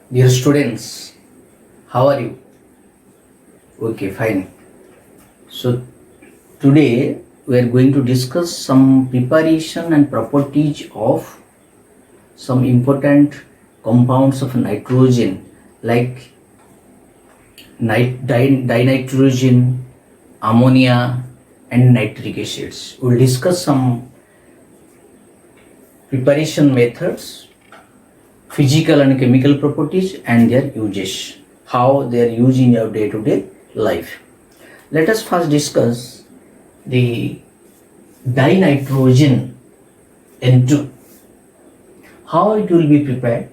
Dear students, how are you? Okay, fine. So today we are going to discuss some preparation and properties of some important compounds of nitrogen like dinitrogen, ammonia and nitric acids. We will discuss some preparation methods, physical and chemical properties and their uses, how they are used in your day-to-day life. Let us first discuss the dinitrogen N2. How it will be prepared?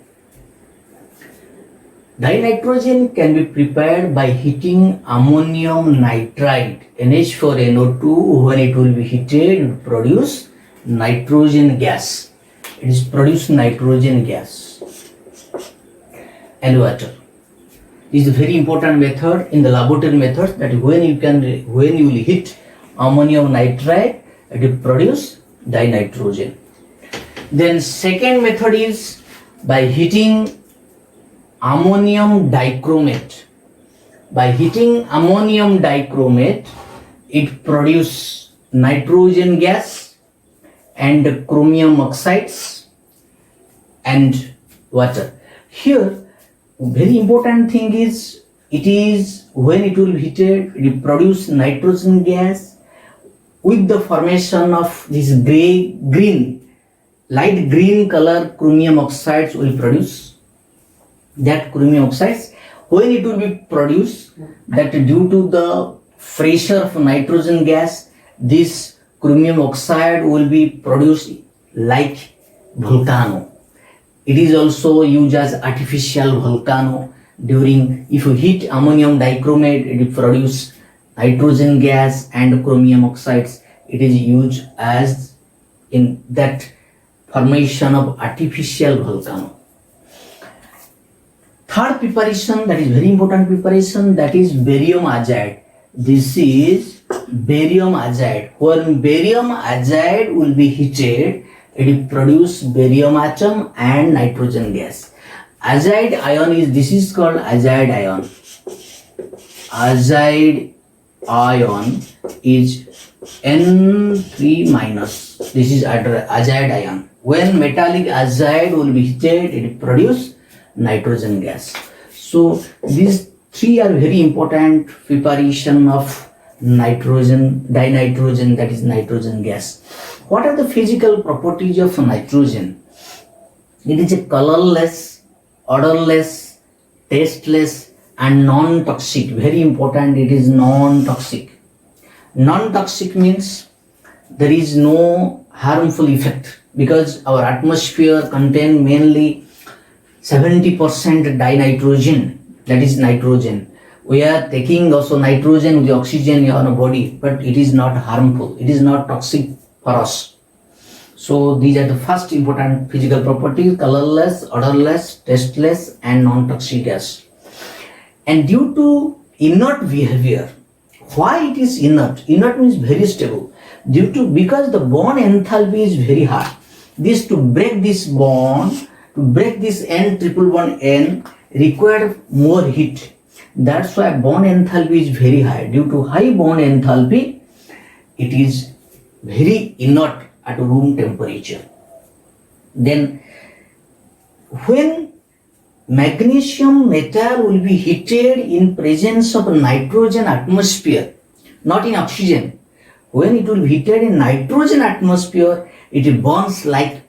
Dinitrogen can be prepared by heating ammonium nitride NH4NO2. When it will be heated, it will produce nitrogen gas. It is produced nitrogen gas and water. This is a very important method in the laboratory method, that when you will heat ammonium nitride, it will produce dinitrogen. Then second method is by heating ammonium dichromate. By heating ammonium dichromate, it produces nitrogen gas and chromium oxides and water. Here very important thing is, it is when it will be heated, it will produce nitrogen gas with the formation of this light green color chromium oxides will produce. That chromium oxides, when it will be produced, that due to the pressure of nitrogen gas, this chromium oxide will be produced like volcano. It is also used as artificial volcano. During, if you heat ammonium dichromate, it will produce nitrogen gas and chromium oxides. It is used as in that formation of artificial volcano. Third preparation, that is very important preparation, that is barium azide. This is barium azide. When barium azide will be heated, it will produce barium atom and nitrogen gas. Azide ion is, this is called azide ion. Azide ion is N3 minus. This is azide ion. When metallic azide will be heated, it will produce nitrogen gas. So these three are very important preparation of dinitrogen, that is nitrogen gas. What are the physical properties of nitrogen? It is a colorless, odorless, tasteless and non-toxic. Very important, it is non-toxic. Non-toxic means there is no harmful effect, because our atmosphere contains mainly 70% dinitrogen, that is nitrogen. We are taking also nitrogen with the oxygen in our body, but it is not harmful, it is not toxic for us. So these are the first important physical properties: colorless, odorless, tasteless and non-toxic gas. And due to inert behavior, why it is inert? Inert means very stable. Because the bond enthalpy is very high. This, to break this bond, to break this N triple bond N, require more heat. That's why bond enthalpy is very high. Due to high bond enthalpy, it is very inert at room temperature. Then when magnesium metal will be heated in presence of nitrogen atmosphere, not in oxygen. When it will be heated in nitrogen atmosphere, it burns like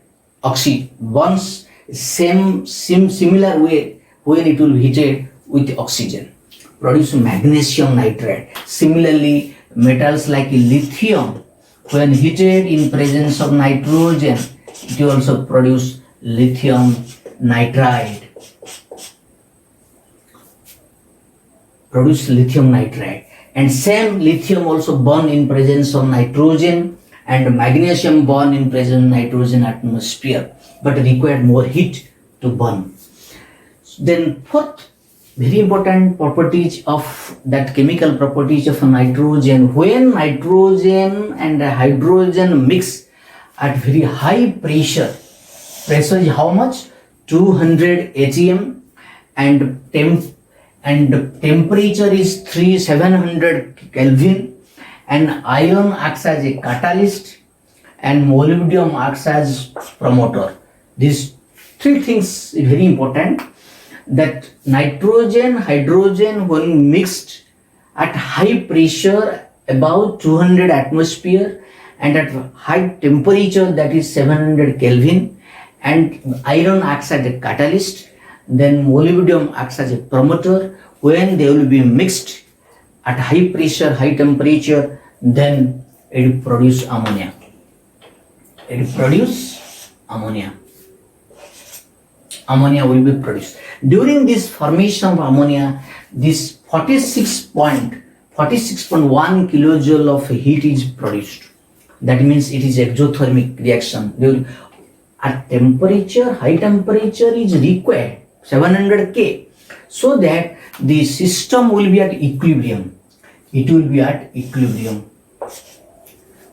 oxygen, burns similar way when it will be heated with oxygen, produce magnesium nitride. Similarly, metals like lithium, when heated in presence of nitrogen, it will also produce lithium nitride. And same lithium also burn in presence of nitrogen, and magnesium burn in presence of nitrogen atmosphere, but require more heat to burn. Then fourth very important properties of that chemical properties of nitrogen: when nitrogen and hydrogen mix at very high pressure is how much? 200 atm, and temperature is 700 Kelvin, and iron acts as a catalyst, and molybdenum acts as promoter. These three things is very important, that nitrogen, hydrogen when mixed at high pressure above 200 atmosphere and at high temperature, that is 700 Kelvin, and iron acts as a catalyst, then molybdenum acts as a promoter. When they will be mixed at high pressure, high temperature, then it will produce ammonia. It will produce ammonia. Ammonia will be produced. During this formation of ammonia, this 46.1 kilojoule of heat is produced. That means it is exothermic reaction. At temperature, high temperature is required, 700 K, so that the system will be at equilibrium. It will be at equilibrium.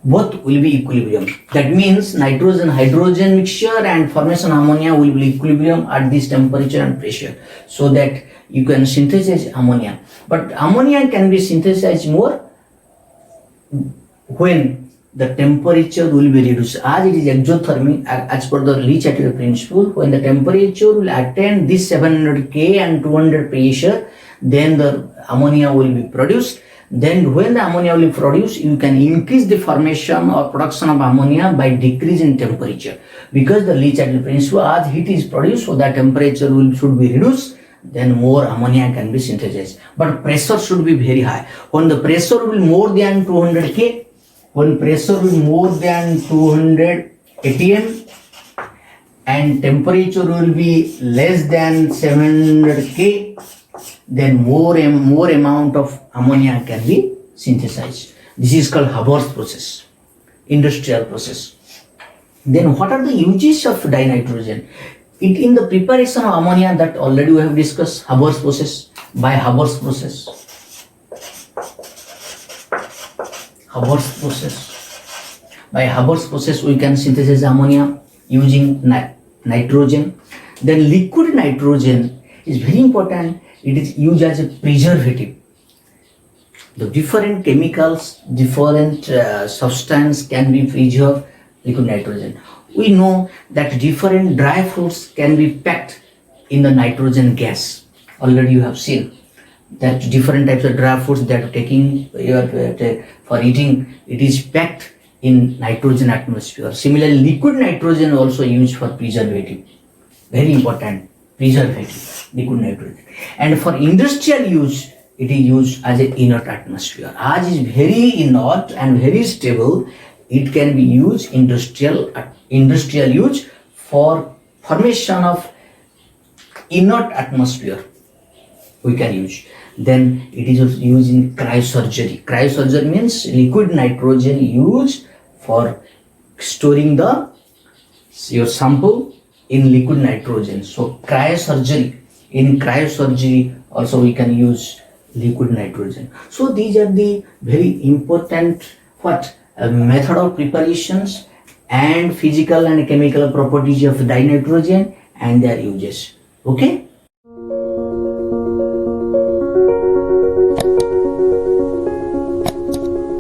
Both will be equilibrium. That means nitrogen hydrogen mixture and formation ammonia will be equilibrium at this temperature and pressure, so that you can synthesize ammonia. But ammonia can be synthesized more when the temperature will be reduced. As it is exothermic, as per the Le Chatelier principle, when the temperature will attain this 700 K and 200 pressure, then the ammonia will be produced. Then when the ammonia will be produced, you can increase the formation or production of ammonia by decreasing temperature. Because the Le Chatelier principle, as heat is produced, so that temperature should be reduced, then more ammonia can be synthesized. But pressure should be very high. When the pressure will be more than 200 K, when pressure will be more than 200 atm and temperature will be less than 700 K, then more amount of ammonia can be synthesized. This is called Haber's process, industrial process. Then what are the uses of dinitrogen? In the preparation of ammonia, that already we have discussed, Haber's process. By Haber's process, by Haber's process we can synthesize ammonia using nitrogen. Then liquid nitrogen is very important. It is used as a preservative. The different chemicals, different substance can be preserved liquid nitrogen. We know that different dry fruits can be packed in the nitrogen gas. Already you have seen that different types of dry fruits that are taking for eating, it is packed in nitrogen atmosphere. Similarly, liquid nitrogen also used for preservative. Very important, preservative, liquid nitrogen. And for industrial use, it is used as an inert atmosphere. As is very inert and very stable, it can be used industrial use for formation of inert atmosphere. We can use. Then it is also used in cryosurgery. Cryosurgery means liquid nitrogen used for storing your sample in liquid nitrogen. So in cryosurgery also we can use liquid nitrogen. So these are the very important method of preparations and physical and chemical properties of dinitrogen and their uses. Okay.